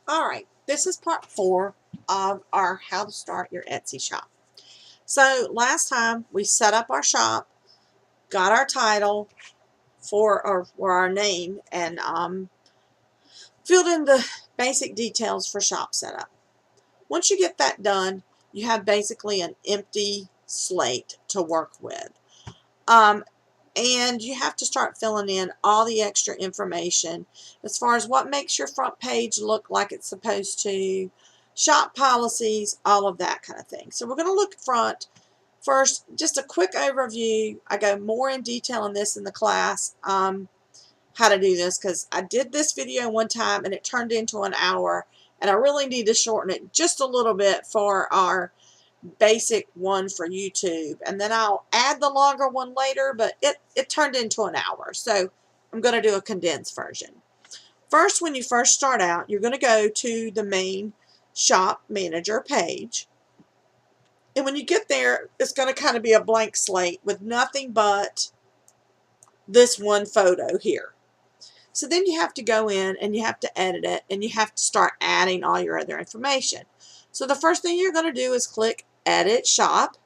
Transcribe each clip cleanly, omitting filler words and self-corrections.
Alright, this is part 4 of our how to start your Etsy shop. So last time we set up our shop, got our title for our name, and filled in the basic details for shop setup. Once you get that done, you have basically an empty slate to work with. And you have to start filling in all the extra information as far as what makes your front page look like it's supposed to, shop policies, all of that kind of thing. So we're going to look front. First, just a quick overview. I go more in detail on this in the class, how to do this, because I did this video one time and it turned into an hour, and I really need to shorten it just a little bit for our basic one for YouTube, and then I'll add the longer one later, but it turned into an hour, so I'm going to do a condensed version. First, when you first start out, you're going to go to the main shop manager page, and when you get there, it's going to kind of be a blank slate with nothing but this one photo here. So then you have to go in and you have to edit it, and you have to start adding all your other information. So the first thing you're going to do is click Edit Shop,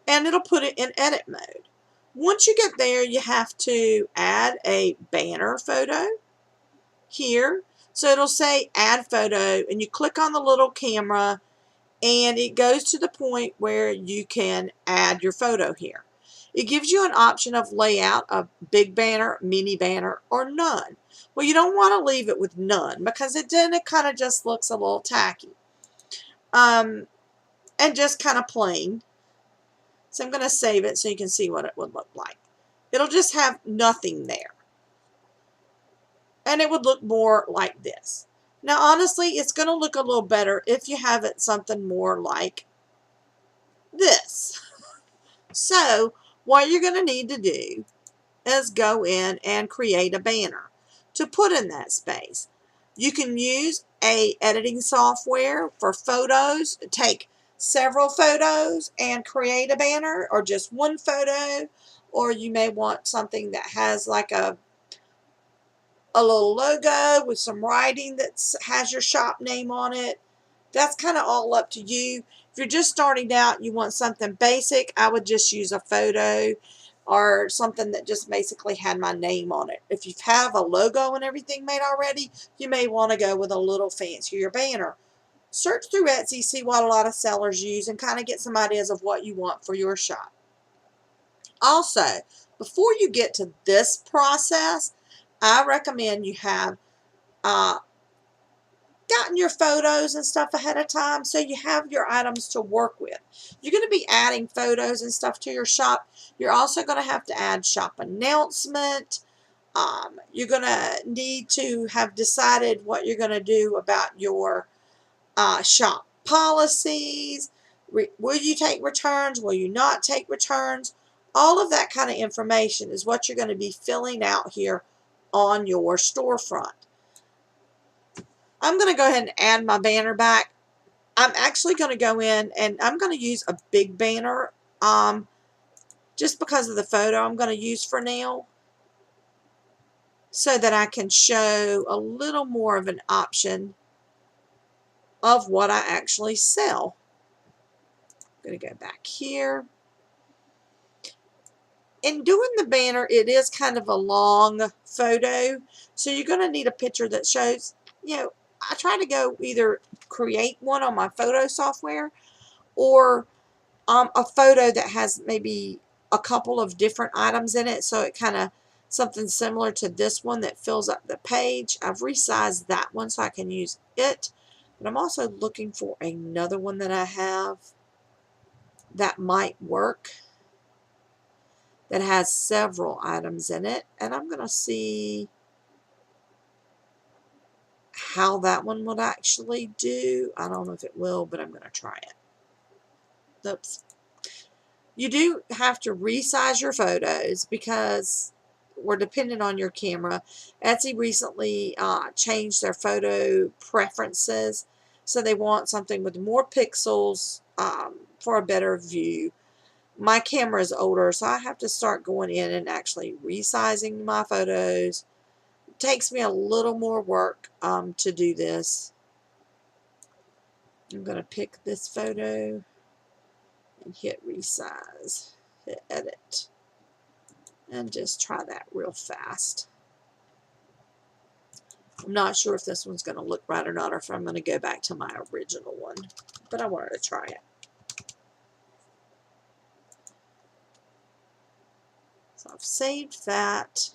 and it'll put it in edit mode. Once you get there, you have to add a banner photo here. So it'll say add photo, and you click on the little camera, and it goes to the point where you can add your photo here. It gives you an option of layout of big banner, mini banner, or none. Well, you don't want to leave it with none, because it kind of just looks a little tacky. And just kind of plain. So I'm going to save it so you can see what it would look like. It'll just have nothing there. And it would look more like this. Now, honestly, it's going to look a little better if you have it something more like this. So what you're going to need to do is go in and create a banner to put in that space. You can use a editing software for photos, take several photos and create a banner, or just one photo, or you may want something that has like a little logo with some writing that has your shop name on it. That's kind of all up to you. If you're just starting out, you want something basic, I would just use a photo or something that just basically had my name on it. If you have a logo and everything made already, you may want to go with a little fancier banner. Search through Etsy, see what a lot of sellers use, and kind of get some ideas of what you want for your shop. Also, before you get to this process, I recommend you have gotten your photos and stuff ahead of time, so you have your items to work with. You're going to be adding photos and stuff to your shop. You're also going to have to add shop announcement. You're going to need to have decided what you're going to do about your shop policies. Will you take returns? Will you not take returns? All of that kind of information is what you're going to be filling out here on your storefront. I'm going to go ahead and add my banner back. I'm actually going to go in and I'm going to use a big banner just because of the photo I'm going to use for now, so that I can show a little more of an option of what I actually sell. I'm going to go back here. In doing the banner, it is kind of a long photo, so you're going to need a picture that shows, I try to go either create one on my photo software, or a photo that has maybe a couple of different items in it, so it kind of something similar to this one that fills up the page. I've resized that one so I can use it, but I'm also looking for another one that I have that might work, that has several items in it, and I'm going to see how that one would actually do. I don't know if it will, but I'm going to try it. Oops. You do have to resize your photos because we're dependent on your camera. Etsy recently changed their photo preferences, so they want something with more pixels for a better view. My camera is older, so I have to start going in and actually resizing my photos, takes me a little more work to do this. I'm going to pick this photo and hit resize, hit edit, and just try that real fast. I'm not sure if this one's going to look right or not, or if I'm going to go back to my original one, but I wanted to try it. So I've saved that.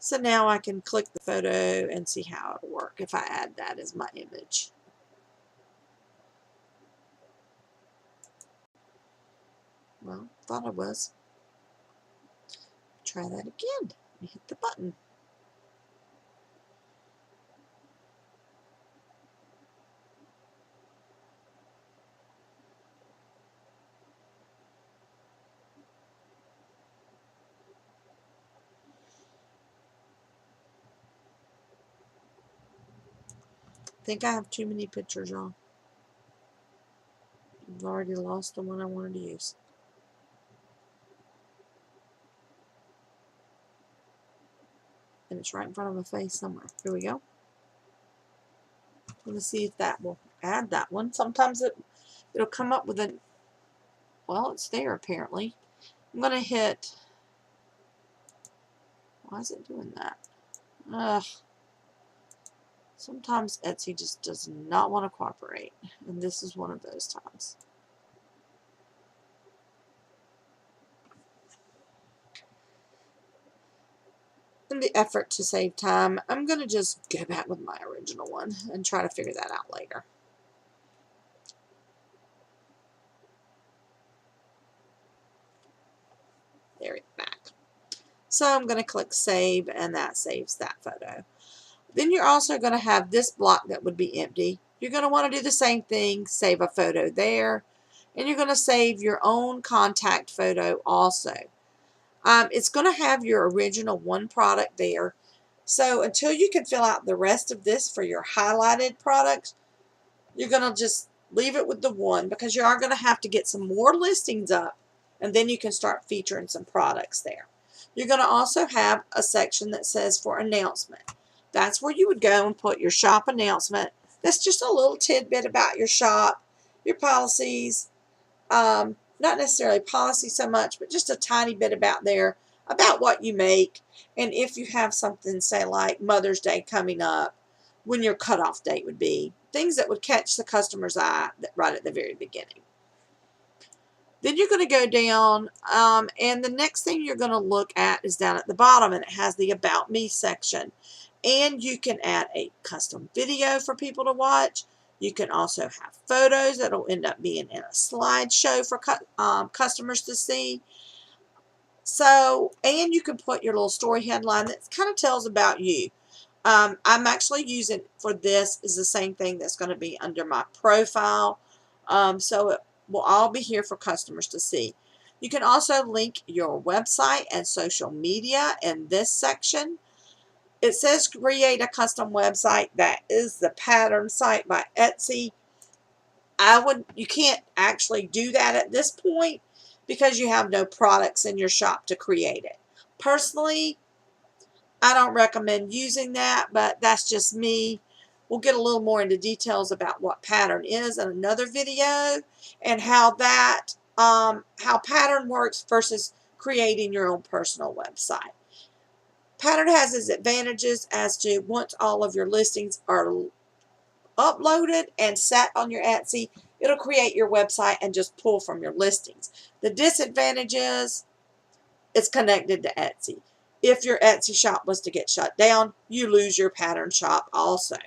So now I can click the photo and see how it'll work if I add that as my image. Well, thought I was. Try that again. Hit the button. I think I have too many pictures, y'all. I've already lost the one I wanted to use. And it's right in front of my face somewhere. Here we go. I'm going to see if that will add that one. Sometimes it'll come up with a, well, it's there apparently. I'm going to hit, why is it doing that? Ugh. Sometimes Etsy just does not want to cooperate, and this is one of those times. In the effort to save time, I'm going to just go back with my original one and try to figure that out later. There it's back. So I'm going to click save, and that saves that photo. Then you're also going to have this block that would be empty. You're going to want to do the same thing, save a photo there, and you're going to save your own contact photo also. It's going to have your original one product there. So until you can fill out the rest of this for your highlighted products, you're going to just leave it with the one, because you are going to have to get some more listings up, and then you can start featuring some products there. You're going to also have a section that says for announcement. That's where you would go and put your shop announcement. That's just a little tidbit about your shop, your policies, not necessarily policy so much, but just a tiny bit about there, about what you make, and if you have something, say like Mother's Day coming up, when your cutoff date would be, things that would catch the customer's eye right at the very beginning. Then you're going to go down, and the next thing you're going to look at is down at the bottom, and it has the About Me section. And you can add a custom video for people to watch. You can also have photos that will end up being in a slideshow for customers to see. So, and you can put your little story headline that kind of tells about you. I'm actually using for this is the same thing that's going to be under my profile. So it will all be here for customers to see. You can also link your website and social media in this section. It says create a custom website. That is the pattern site by Etsy. You can't actually do that at this point because you have no products in your shop to create it. Personally, I don't recommend using that, but that's just me. We'll get a little more into details about what pattern is in another video, and how pattern works versus creating your own personal website. Pattern has its advantages as to once all of your listings are uploaded and set on your Etsy, it'll create your website and just pull from your listings. The disadvantage is it's connected to Etsy. If your Etsy shop was to get shut down, you lose your pattern shop also.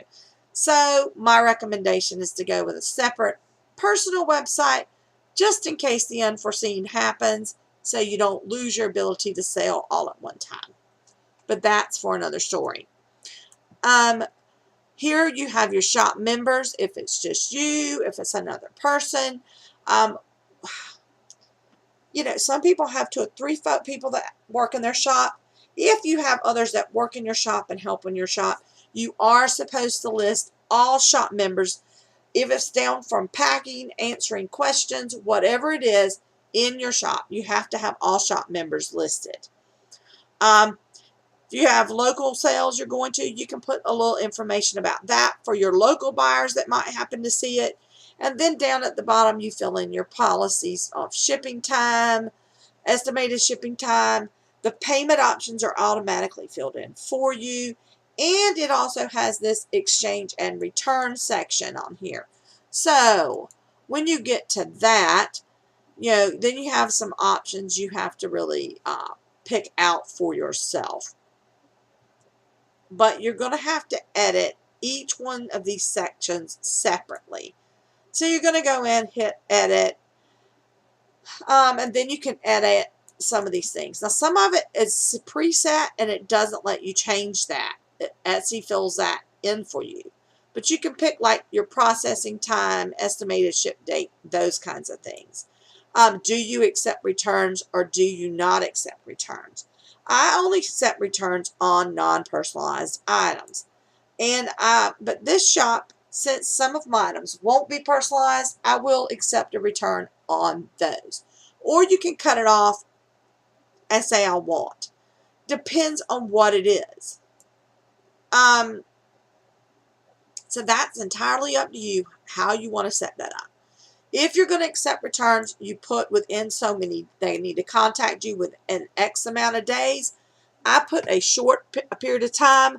So my recommendation is to go with a separate personal website just in case the unforeseen happens, so you don't lose your ability to sell all at one time. But that's for another story. Here you have your shop members, if it's just you, if it's another person. You know, some people have 2 or 3 people that work in their shop. If you have others that work in your shop and help in your shop, you are supposed to list all shop members. If it's down from packing, answering questions, whatever it is in your shop, you have to have all shop members listed. If you have local sales you're going to, you can put a little information about that for your local buyers that might happen to see it. And then down at the bottom, you fill in your policies of shipping time, estimated shipping time. The payment options are automatically filled in for you. And it also has this exchange and return section on here. So when you get to that, then you have some options you have to really pick out for yourself. But you're going to have to edit each one of these sections separately. So you're going to go in, hit edit, and then you can edit some of these things. Now, some of it is preset, and it doesn't let you change that. Etsy fills that in for you. But you can pick like your processing time, estimated ship date, those kinds of things. Do you accept returns or do you not accept returns? I only accept returns on non-personalized items. But this shop, since some of my items won't be personalized, I will accept a return on those. Or you can cut it off and say I won't. Depends on what it is. So that's entirely up to you how you want to set that up. If you're going to accept returns, you put within so many, they need to contact you within X amount of days. I put a short period of time.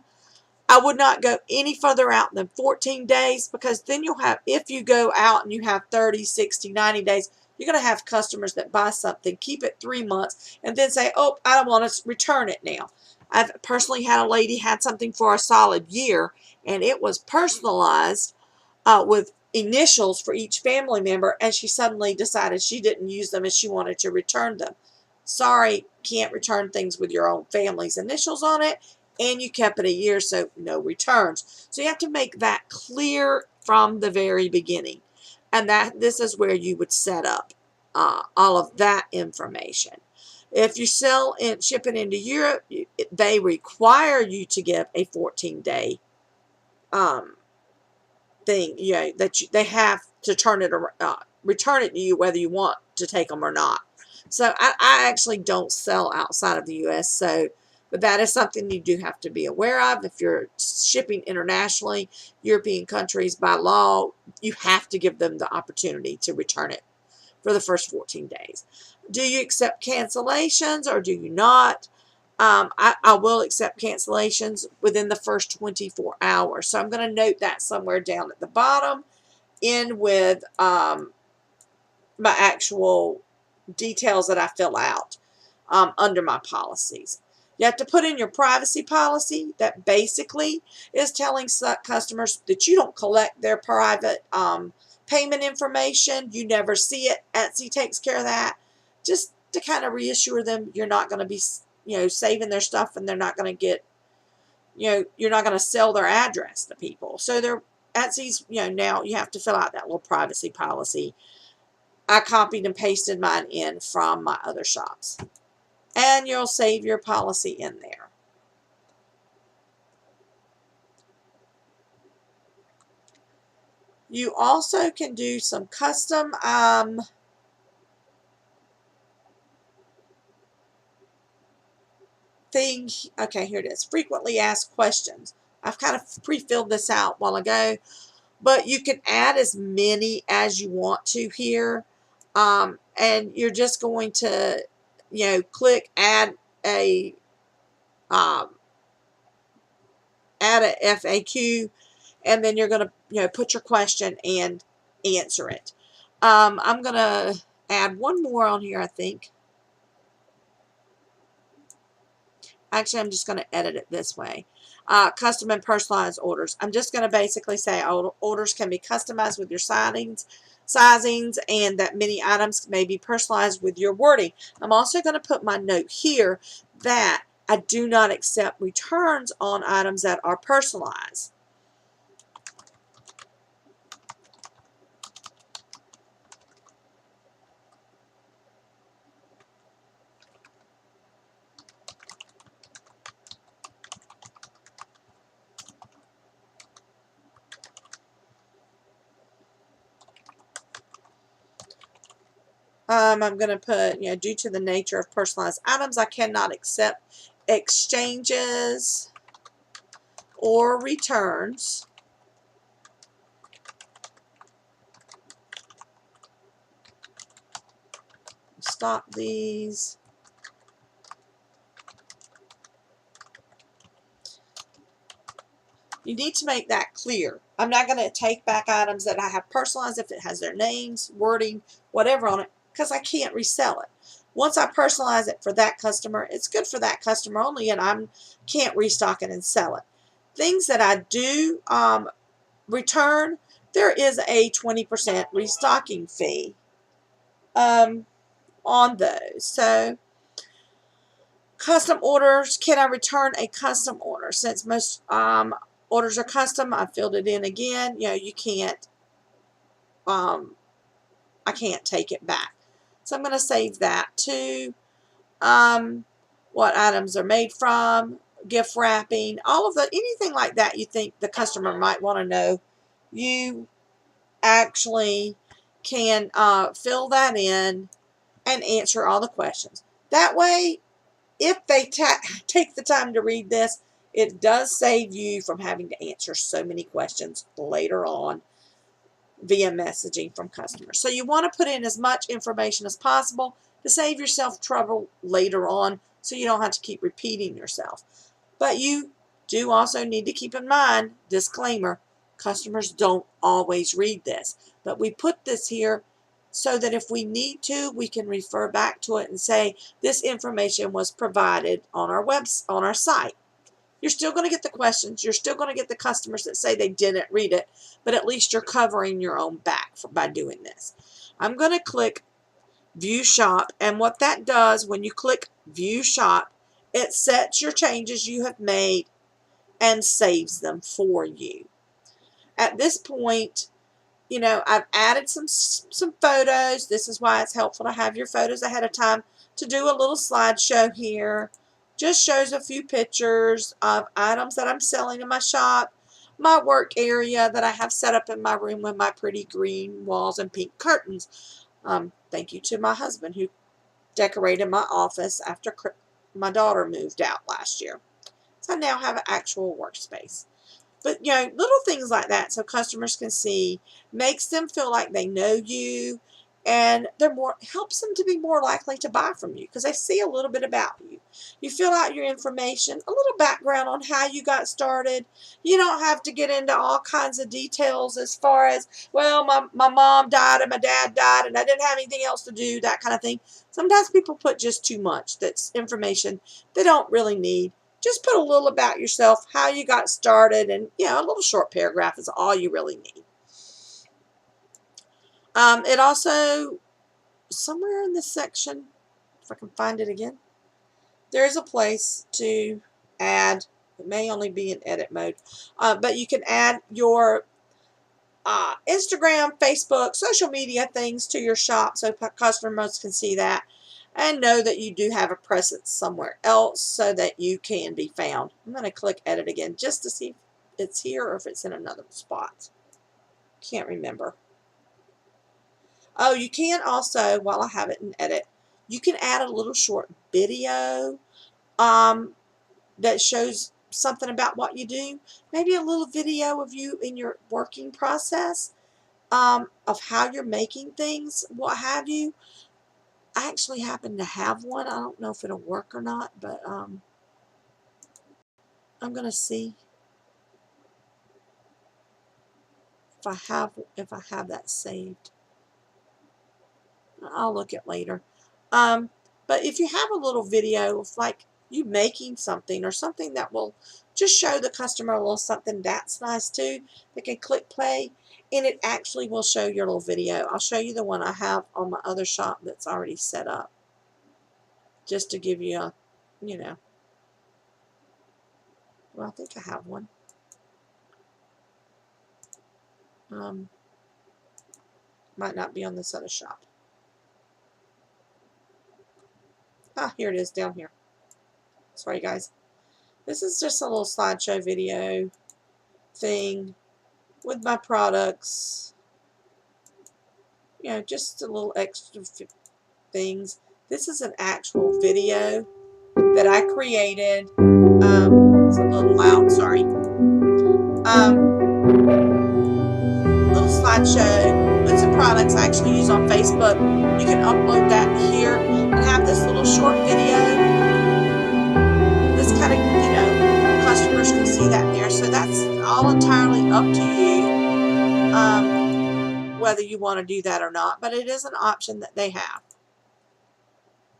I would not go any further out than 14 days because then you'll have, if you go out and you have 30, 60, 90 days, you're going to have customers that buy something, keep it 3 months, and then say, oh, I don't want to return it now. I've personally had a lady had something for a solid year, and it was personalized with initials for each family member, and she suddenly decided she didn't use them and she wanted to return them. Sorry, can't return things with your own family's initials on it, and you kept it a year, so no returns. So you have to make that clear from the very beginning, and that this is where you would set up all of that information. If you sell and ship it into Europe, they require you to give a 14-day thing, they have to return it to you whether you want to take them or not. So I actually don't sell outside of the U.S. But that is something you do have to be aware of. If you're shipping internationally, European countries, by law, you have to give them the opportunity to return it for the first 14 days. Do you accept cancellations or do you not? I will accept cancellations within the first 24 hours. So I'm going to note that somewhere down at the bottom in with my actual details that I fill out under my policies. You have to put in your privacy policy that basically is telling customers that you don't collect their private payment information. You never see it. Etsy takes care of that. Just to kind of reassure them you're not going to be saving their stuff and they're not going to get, you're not going to sell their address to people. So Etsy's, now you have to fill out that little privacy policy. I copied and pasted mine in from my other shops. And you'll save your policy in there. You also can do some custom thing. Okay, here it is. Frequently asked questions. I've kind of pre-filled this out a while ago, but you can add as many as you want to here. And you're just going to, click add a FAQ, and then you're going to, put your question and answer it. I'm going to add one more on here, I think. Actually, I'm just going to edit it this way. Custom and personalized orders. I'm just going to basically say orders can be customized with your sizings, and that many items may be personalized with your wording. I'm also going to put my note here that I do not accept returns on items that are personalized. I'm going to put, due to the nature of personalized items, I cannot accept exchanges or returns. Stop these. You need to make that clear. I'm not going to take back items that I have personalized if it has their names, wording, whatever on it, because I can't resell it. Once I personalize it for that customer, it's good for that customer only, and I can't restock it and sell it. Things that I do return, there is a 20% restocking fee on those. So custom orders, can I return a custom order? Since most orders are custom, I filled it in again. You know, you can't, I can't take it back. So I'm going to save that too. What items are made from, gift wrapping, all of the, anything like that you think the customer might want to know, you actually can fill that in and answer all the questions. That way, if they take the time to read this, it does save you from having to answer so many questions later on via messaging from customers. So you want to put in as much information as possible to save yourself trouble later on so you don't have to keep repeating yourself. But you do also need to keep in mind, disclaimer, customers don't always read this. But we put this here so that if we need to, we can refer back to it and say, this information was provided on our site. You're still going to get the questions. You're still going to get the customers that say they didn't read it, but at least you're covering your own back by doing this. I'm going to click View Shop, and what that does when you click View Shop, it sets your changes you have made and saves them for you. At this point, you know, I've added some photos. This is why it's helpful to have your photos ahead of time. To do a little slideshow here. Just shows a few pictures of items that I'm selling in my shop. My work area that I have set up in my room with my pretty green walls and pink curtains. Thank you to my husband who decorated my office after my daughter moved out last year. So I now have an actual workspace. But, you know, little things like that so customers can see, makes them feel like they know you, and helps them to be more likely to buy from you because they see a little bit about you. You fill out your information, a little background on how you got started. You don't have to get into all kinds of details as far as, well, my mom died and my dad died and I didn't have anything else to do, that kind of thing. Sometimes people put just too much. That's information they don't really need. Just put a little about yourself, how you got started, and, you know, a little short paragraph is all you really need. It also, somewhere in this section, if I can find it again, there is a place to add, it may only be in edit mode, but you can add your Instagram, Facebook, social media things to your shop so customers can see that and know that you do have a presence somewhere else so that you can be found. I'm going to click edit again just to see if it's here or if it's in another spot. Can't remember. Oh, you can also, while I have it in edit, you can add a little short video that shows something about what you do. Maybe a little video of you in your working process of how you're making things, what have you. I actually happen to have one. I don't know if it'll work or not, but I'm going to see if I have that saved. I'll look at later. But if you have a little video of like you making something or something that will just show the customer a little something, that's nice too. They can click play and it actually will show your little video. I'll show you the one I have on my other shop that's already set up. Just to give you a, you know, well, I think I have one. Might not be on this other shop. Ah, here it is down here. Sorry, guys. This is just a little slideshow video thing with my products. You know, just a little extra things. This is an actual video that I created. It's a little loud, sorry. Little slideshow with some products I actually use on Facebook. You can upload that here and have this little short video. This kind of, customers can see that there. So that's all entirely up to you, whether you want to do that or not. But it is an option that they have.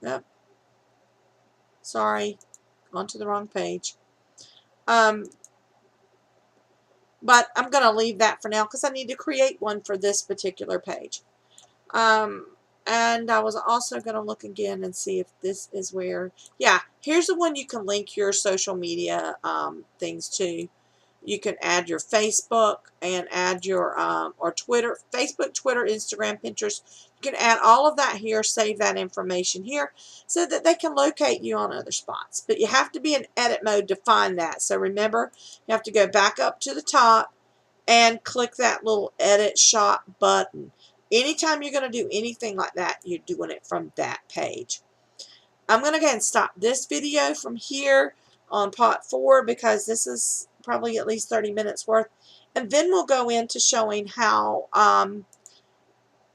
Yep. Sorry, gone to the wrong page. But I'm going to leave that for now because I need to create one for this particular page. And I was also going to look again and see if this is where, yeah, here's the one you can link your social media things to. You can add your Facebook and add your, or Twitter, Facebook, Twitter, Instagram, Pinterest. You can add all of that here, save that information here so that they can locate you on other spots. But you have to be in edit mode to find that. So remember, you have to go back up to the top and click that little edit shot button. Anytime you're going to do anything like that, you're doing it from that page. I'm going to go ahead and stop this video from here on part 4 because this is probably at least 30 minutes worth. And then we'll go into showing how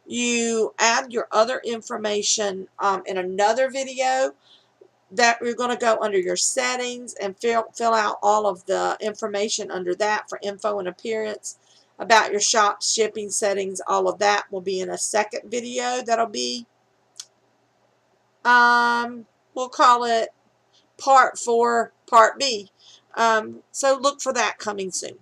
you add your other information in another video that we're going to go under your settings and fill out all of the information under that for info and appearance about your shop, shipping settings, all of that will be in a second video. That'll be, we'll call it part 4, part B. So look for that coming soon.